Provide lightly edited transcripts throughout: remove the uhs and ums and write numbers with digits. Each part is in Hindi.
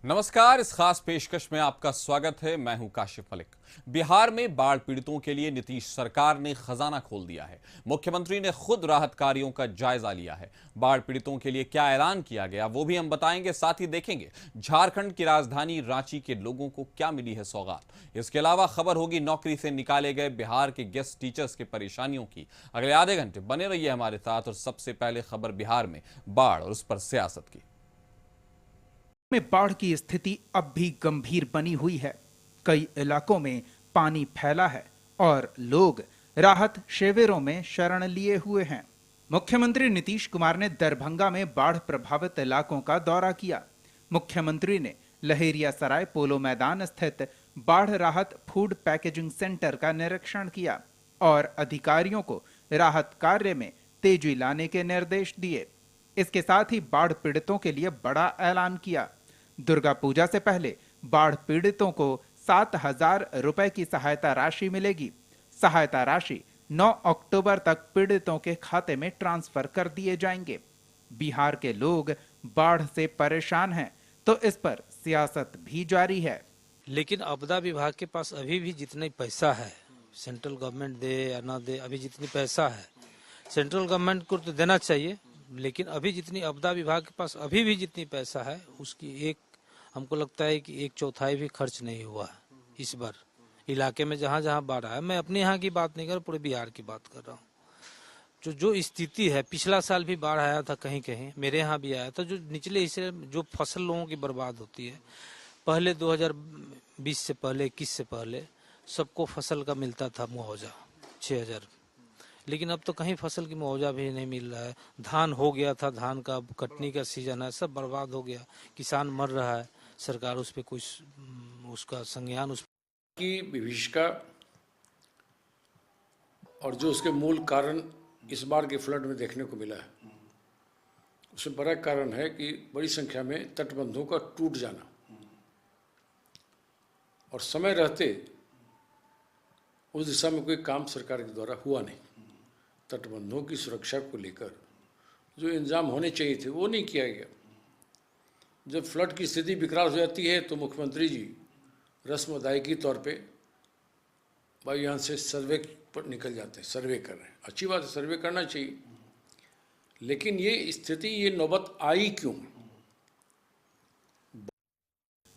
नमस्कार। इस खास पेशकश में आपका स्वागत है। मैं हूं काशिफ मलिक। बिहार में बाढ़ पीड़ितों के लिए नीतीश सरकार ने खजाना खोल दिया है। मुख्यमंत्री ने खुद राहत कार्यों का जायजा लिया है। बाढ़ पीड़ितों के लिए क्या ऐलान किया गया वो भी हम बताएंगे, साथ ही देखेंगे झारखंड की राजधानी रांची के लोगों को क्या मिली है सौगात। इसके अलावा खबर होगी नौकरी से निकाले गए बिहार के गेस्ट टीचर्स की परेशानियों की। अगले आधे घंटे बने रहिए हमारे साथ। और सबसे पहले खबर बिहार में बाढ़ और उस पर सियासत की। में बाढ़ की स्थिति अब भी गंभीर बनी हुई है। कई इलाकों में पानी फैला है और लोग राहत शिविरों में शरण लिए हुए हैं। मुख्यमंत्री नीतीश कुमार ने दरभंगा में बाढ़ प्रभावित इलाकों का दौरा किया। मुख्यमंत्री ने लहेरियासराय पोलो मैदान स्थित बाढ़ राहत फूड पैकेजिंग सेंटर का निरीक्षण किया और अधिकारियों को राहत कार्य में तेजी लाने के निर्देश दिए। इसके साथ ही बाढ़ पीड़ितों के लिए बड़ा ऐलान किया। दुर्गा पूजा से पहले बाढ़ पीड़ितों को 7,000 रुपए की सहायता राशि मिलेगी। सहायता राशि 9 अक्टूबर तक पीड़ितों के खाते में ट्रांसफर कर दिए जाएंगे। बिहार के लोग बाढ़ से परेशान हैं, तो इस पर सियासत भी जारी है। लेकिन आपदा विभाग के पास अभी भी जितने पैसा है, सेंट्रल गवर्नमेंट दे या ना दे, अभी जितनी पैसा है सेंट्रल गवर्नमेंट को तो देना चाहिए, लेकिन अभी जितनी आपदा विभाग के पास अभी भी जितनी पैसा है उसकी हमको लगता है कि 1/4 भी खर्च नहीं हुआ है इस बार इलाके में जहाँ जहाँ बाढ़ आया। मैं अपने यहाँ की बात नहीं कर रहा, पूरे बिहार की बात कर रहा हूँ। जो स्थिति है, पिछला साल भी बाढ़ आया था, कहीं कहीं मेरे यहाँ भी आया था। जो निचले हिस्से जो फसल लोगों की बर्बाद होती है, पहले 2020 से पहले 21 से पहले सबको फसल का मिलता था मुआवजा 6,000, लेकिन अब तो कहीं फसल की मुआवजा भी नहीं मिल रहा है। धान हो गया था, धान का कटनी का सीजन है, सब बर्बाद हो गया, किसान मर रहा है, सरकार उस पर कुछ उसका संज्ञान उस की विभीषिका और जो उसके मूल कारण इस बार के फ्लड में देखने को मिला है, उसमें बड़ा कारण है कि बड़ी संख्या में तटबंधों का टूट जाना और समय रहते उस दिशा में कोई काम सरकार के द्वारा हुआ नहीं। तटबंधों की सुरक्षा को लेकर जो इंतजाम होने चाहिए थे वो नहीं किया गया। जब फ्लड की स्थिति विकराल हो जाती है तो मुख्यमंत्री जी रस्म अदायगी तौर पे वायुयान से सर्वे पर निकल जाते हैं, सर्वे कर रहे हैं। अच्छी बात है, सर्वे करना चाहिए, लेकिन ये स्थिति, ये नौबत आई क्यों?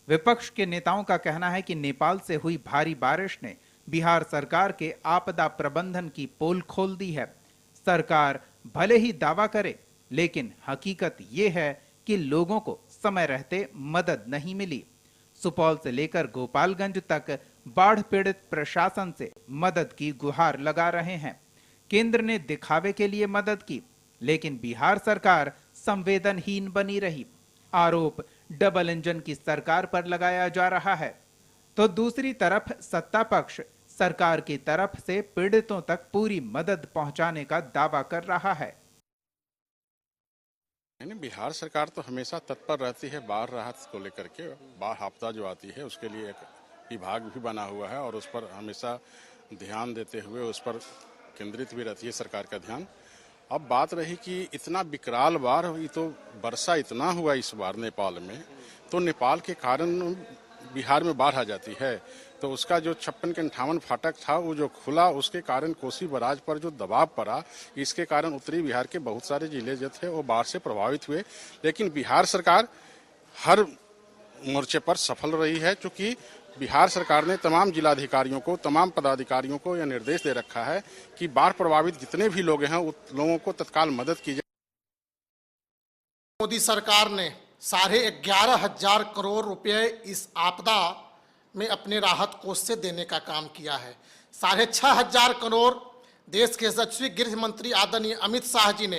विपक्ष के नेताओं का कहना है कि नेपाल से हुई भारी बारिश ने बिहार सरकार के आपदा प्रबंधन की पोल खोल दी है। सरकार भले ही दावा करे, लेकिन हकीकत ये है कि लोगों को समय रहते मदद नहीं मिली। सुपौल से लेकर गोपालगंज तक बाढ़ पीड़ित प्रशासन से मदद की गुहार लगा रहे हैं। केंद्र ने दिखावे के लिए मदद की, लेकिन बिहार सरकार संवेदनहीन बनी रही। आरोप डबल इंजन की सरकार पर लगाया जा रहा है, तो दूसरी तरफ सत्ता पक्ष सरकार की तरफ से पीड़ितों तक पूरी मदद पहुंचाने का दावा कर रहा है। बिहार सरकार तो हमेशा तत्पर रहती है बाढ़ राहत को लेकर के। बाढ़ आपदा जो आती है उसके लिए एक विभाग भी बना हुआ है और उस पर हमेशा ध्यान देते हुए उस पर केंद्रित भी रहती है सरकार का ध्यान। अब बात रही कि इतना विकराल बाढ़, ये तो वर्षा इतना हुआ इस बार नेपाल में, तो नेपाल के कारण बिहार में बाढ़ आ जाती है। तो उसका जो 56 के 58 फाटक था वो जो खुला, उसके कारण कोसी बराज पर जो दबाव पड़ा, इसके कारण उत्तरी बिहार के बहुत सारे जिले जो थे वो बाढ़ से प्रभावित हुए। लेकिन बिहार सरकार हर मोर्चे पर सफल रही है, क्योंकि बिहार सरकार ने तमाम जिलाधिकारियों को, तमाम पदाधिकारियों को यह निर्देश दे रखा है कि बाढ़ प्रभावित जितने भी लोग हैं उन लोगों को तत्काल मदद की जाए। मोदी सरकार ने 11,500 करोड़ रुपए इस आपदा में अपने राहत कोष से देने का काम किया है। 6,500 करोड़ देश के यशस्वी गृह मंत्री आदरणीय अमित शाह जी ने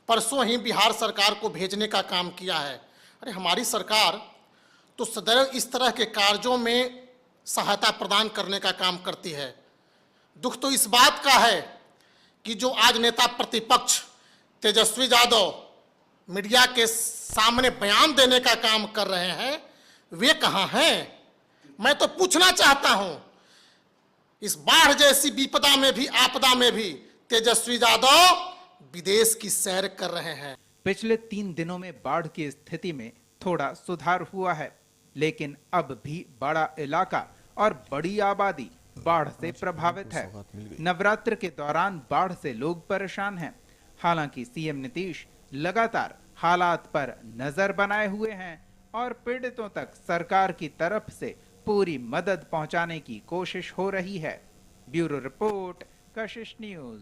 परसों ही बिहार सरकार को भेजने का काम किया है। अरे हमारी सरकार तो सदैव इस तरह के कार्यों में सहायता प्रदान करने का काम करती है। दुख तो इस बात का है कि जो आज नेता प्रतिपक्ष तेजस्वी यादव मीडिया के सामने बयान देने का काम कर रहे हैं, वे कहाँ हैं? मैं तो पूछना चाहता हूं, इस बाढ़ जैसी विपदा में भी, आपदा में भी तेजस्वी यादव विदेश की सैर कर रहे हैं। पिछले 3 दिनों में बाढ़ की स्थिति में थोड़ा सुधार हुआ है। लेकिन अब भी बड़ा इलाका और बड़ी आबादी बाढ़ से प्रभावित है। नवरात्र के दौरान बाढ़ से लोग परेशान हैं। हालांकि सीएम नीतीश लगातार हालात पर नजर बनाए हुए हैं और पीड़ितों तक सरकार की तरफ से पूरी मदद पहुंचाने की कोशिश हो रही है। ब्यूरो रिपोर्ट, कशिश न्यूज।